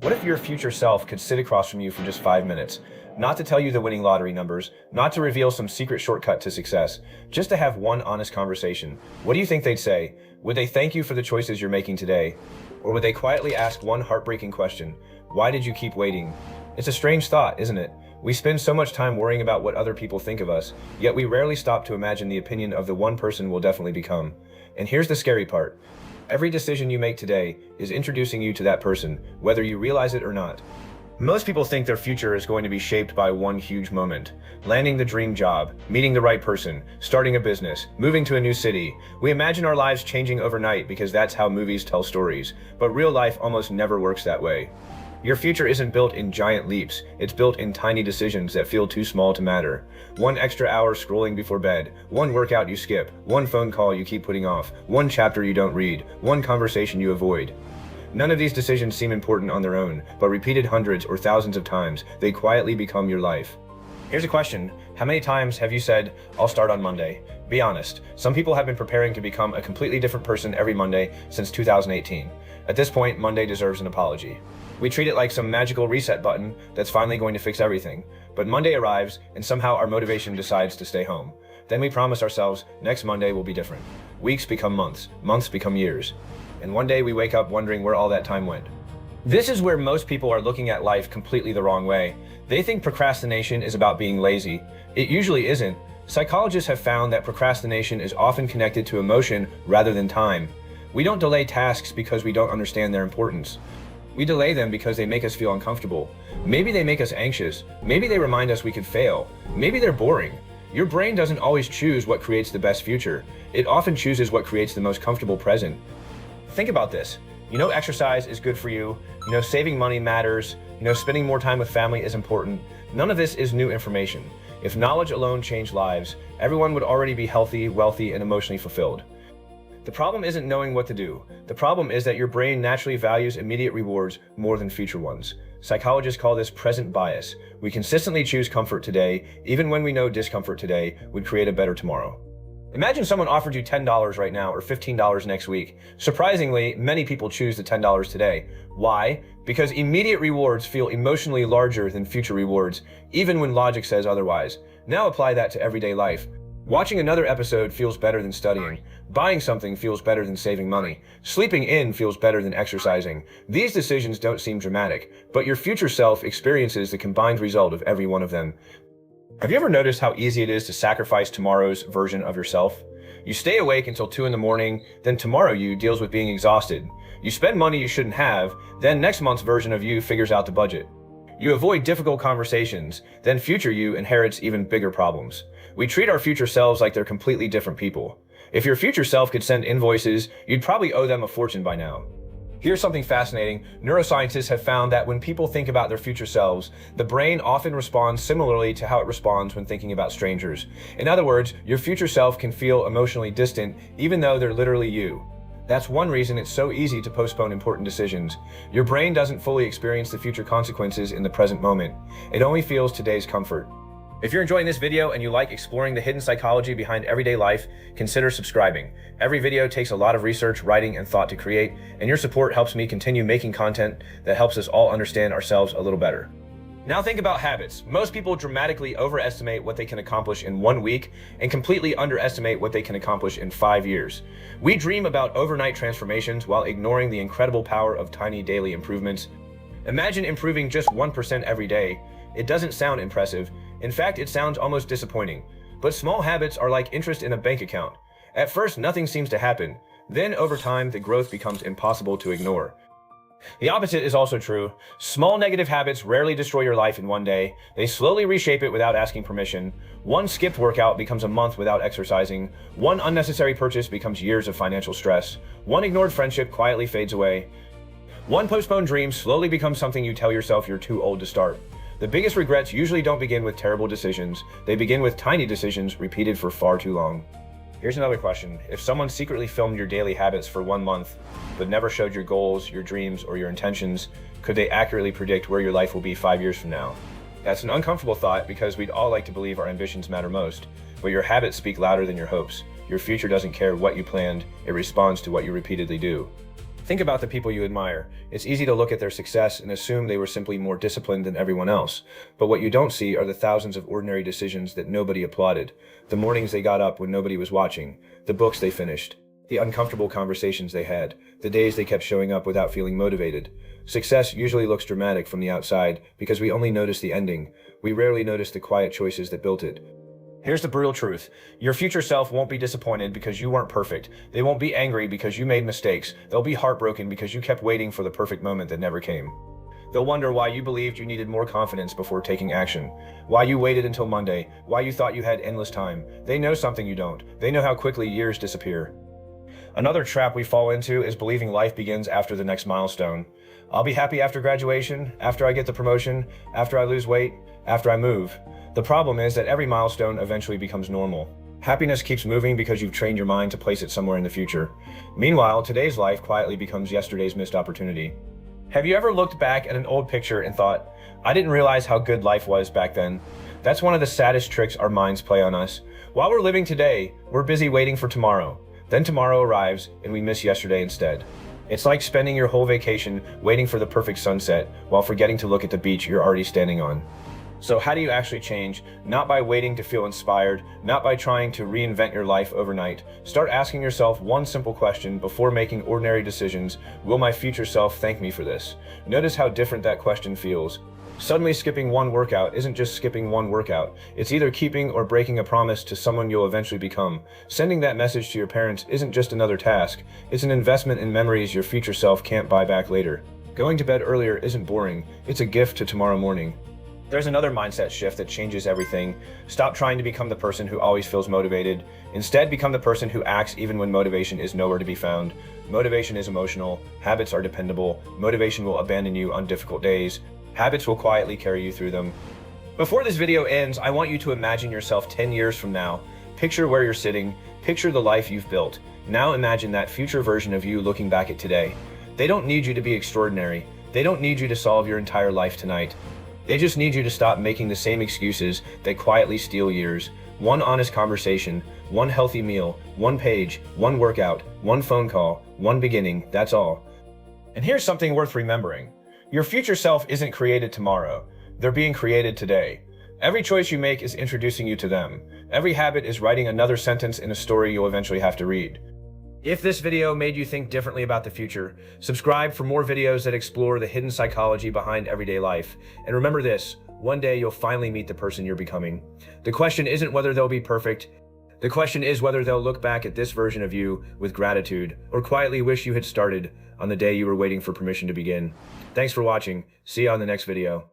What if your future self could sit across from you for just 5 minutes? Not to tell you the winning lottery numbers, not to reveal some secret shortcut to success, just to have one honest conversation. What do you think they'd say? Would they thank you for the choices you're making today? Or would they quietly ask one heartbreaking question? Why did you keep waiting? It's a strange thought, isn't it? We spend so much time worrying about what other people think of us, yet we rarely stop to imagine the opinion of the one person we'll definitely become. And here's the scary part. Every decision you make today is introducing you to that person, whether you realize it or not. Most people think their future is going to be shaped by one huge moment. Landing the dream job, meeting the right person, starting a business, moving to a new city. We imagine our lives changing overnight because that's how movies tell stories, but real life almost never works that way. Your future isn't built in giant leaps, it's built in tiny decisions that feel too small to matter. One extra hour scrolling before bed, one workout you skip, one phone call you keep putting off, one chapter you don't read, one conversation you avoid. None of these decisions seem important on their own, but repeated hundreds or thousands of times, they quietly become your life. Here's a question. How many times have you said, "I'll start on Monday"? Be honest. Some people have been preparing to become a completely different person every Monday since 2018. At this point, Monday deserves an apology. We treat it like some magical reset button that's finally going to fix everything. But Monday arrives, and somehow our motivation decides to stay home. Then we promise ourselves, next Monday will be different. Weeks become months, months become years. And one day we wake up wondering where all that time went. This is where most people are looking at life completely the wrong way. They think procrastination is about being lazy. It usually isn't. Psychologists have found that procrastination is often connected to emotion rather than time. We don't delay tasks because we don't understand their importance. We delay them because they make us feel uncomfortable. Maybe they make us anxious. Maybe they remind us we could fail. Maybe they're boring. Your brain doesn't always choose what creates the best future. It often chooses what creates the most comfortable present. Think about this. You know exercise is good for you. You know saving money matters. You know spending more time with family is important. None of this is new information. If knowledge alone changed lives, everyone would already be healthy, wealthy, and emotionally fulfilled. The problem isn't knowing what to do. The problem is that your brain naturally values immediate rewards more than future ones. Psychologists call this present bias. We consistently choose comfort today, even when we know discomfort today would create a better tomorrow. Imagine someone offered you $10 right now or $15 next week. Surprisingly, many people choose the $10 today. Why? Because immediate rewards feel emotionally larger than future rewards, even when logic says otherwise. Now apply that to everyday life. Watching another episode feels better than studying. Buying something feels better than saving money. Sleeping in feels better than exercising. These decisions don't seem dramatic, but your future self experiences the combined result of every one of them. Have you ever noticed how easy it is to sacrifice tomorrow's version of yourself? You stay awake until 2 in the morning, then tomorrow you deals with being exhausted. You spend money you shouldn't have, then next month's version of you figures out the budget. You avoid difficult conversations, then future you inherits even bigger problems. We treat our future selves like they're completely different people. If your future self could send invoices, you'd probably owe them a fortune by now. Here's something fascinating. Neuroscientists have found that when people think about their future selves, the brain often responds similarly to how it responds when thinking about strangers. In other words, your future self can feel emotionally distant, even though they're literally you. That's one reason it's so easy to postpone important decisions. Your brain doesn't fully experience the future consequences in the present moment. It only feels today's comfort. If you're enjoying this video and you like exploring the hidden psychology behind everyday life, consider subscribing. Every video takes a lot of research, writing, and thought to create, and your support helps me continue making content that helps us all understand ourselves a little better. Now think about habits. Most people dramatically overestimate what they can accomplish in 1 week and completely underestimate what they can accomplish in 5 years. We dream about overnight transformations while ignoring the incredible power of tiny daily improvements. Imagine improving just 1% every day. It doesn't sound impressive. In fact, it sounds almost disappointing. But small habits are like interest in a bank account. At first, nothing seems to happen. Then, over time, the growth becomes impossible to ignore. The opposite is also true. Small negative habits rarely destroy your life in one day. They slowly reshape it without asking permission. One skipped workout becomes a month without exercising. One unnecessary purchase becomes years of financial stress. One ignored friendship quietly fades away. One postponed dream slowly becomes something you tell yourself you're too old to start. The biggest regrets usually don't begin with terrible decisions. They begin with tiny decisions repeated for far too long. Here's another question. If someone secretly filmed your daily habits for 1 month, but never showed your goals, your dreams, or your intentions, could they accurately predict where your life will be 5 years from now? That's an uncomfortable thought because we'd all like to believe our ambitions matter most, but your habits speak louder than your hopes. Your future doesn't care what you planned, it responds to what you repeatedly do. Think about the people you admire. It's easy to look at their success and assume they were simply more disciplined than everyone else. But what you don't see are the thousands of ordinary decisions that nobody applauded. The mornings they got up when nobody was watching. The books they finished. The uncomfortable conversations they had. The days they kept showing up without feeling motivated. Success usually looks dramatic from the outside because we only notice the ending. We rarely notice the quiet choices that built it. Here's the brutal truth. Your future self won't be disappointed because you weren't perfect. They won't be angry because you made mistakes. They'll be heartbroken because you kept waiting for the perfect moment that never came. They'll wonder why you believed you needed more confidence before taking action. Why you waited until Monday. Why you thought you had endless time. They know something you don't. They know how quickly years disappear. Another trap we fall into is believing life begins after the next milestone. I'll be happy after graduation, after I get the promotion, after I lose weight, after I move. The problem is that every milestone eventually becomes normal. Happiness keeps moving because you've trained your mind to place it somewhere in the future. Meanwhile, today's life quietly becomes yesterday's missed opportunity. Have you ever looked back at an old picture and thought, I didn't realize how good life was back then? That's one of the saddest tricks our minds play on us. While we're living today, we're busy waiting for tomorrow. Then tomorrow arrives and we miss yesterday instead. It's like spending your whole vacation waiting for the perfect sunset while forgetting to look at the beach you're already standing on. So how do you actually change? Not by waiting to feel inspired, not by trying to reinvent your life overnight. Start asking yourself one simple question before making ordinary decisions. Will my future self thank me for this? Notice how different that question feels. Suddenly skipping one workout isn't just skipping one workout. It's either keeping or breaking a promise to someone you'll eventually become. Sending that message to your parents isn't just another task. It's an investment in memories your future self can't buy back later. Going to bed earlier isn't boring. It's a gift to tomorrow morning. There's another mindset shift that changes everything. Stop trying to become the person who always feels motivated. Instead, become the person who acts even when motivation is nowhere to be found. Motivation is emotional. Habits are dependable. Motivation will abandon you on difficult days. Habits will quietly carry you through them. Before this video ends, I want you to imagine yourself 10 years from now. Picture where you're sitting. Picture the life you've built. Now imagine that future version of you looking back at today. They don't need you to be extraordinary. They don't need you to solve your entire life tonight. They just need you to stop making the same excuses that quietly steal years. One honest conversation, one healthy meal, one page, one workout, one phone call, one beginning, that's all. And here's something worth remembering. Your future self isn't created tomorrow. They're being created today. Every choice you make is introducing you to them. Every habit is writing another sentence in a story you'll eventually have to read. If this video made you think differently about the future, subscribe for more videos that explore the hidden psychology behind everyday life. And remember this, one day you'll finally meet the person you're becoming. The question isn't whether they'll be perfect. The question is whether they'll look back at this version of you with gratitude or quietly wish you had started on the day you were waiting for permission to begin. Thanks for watching. See you on the next video.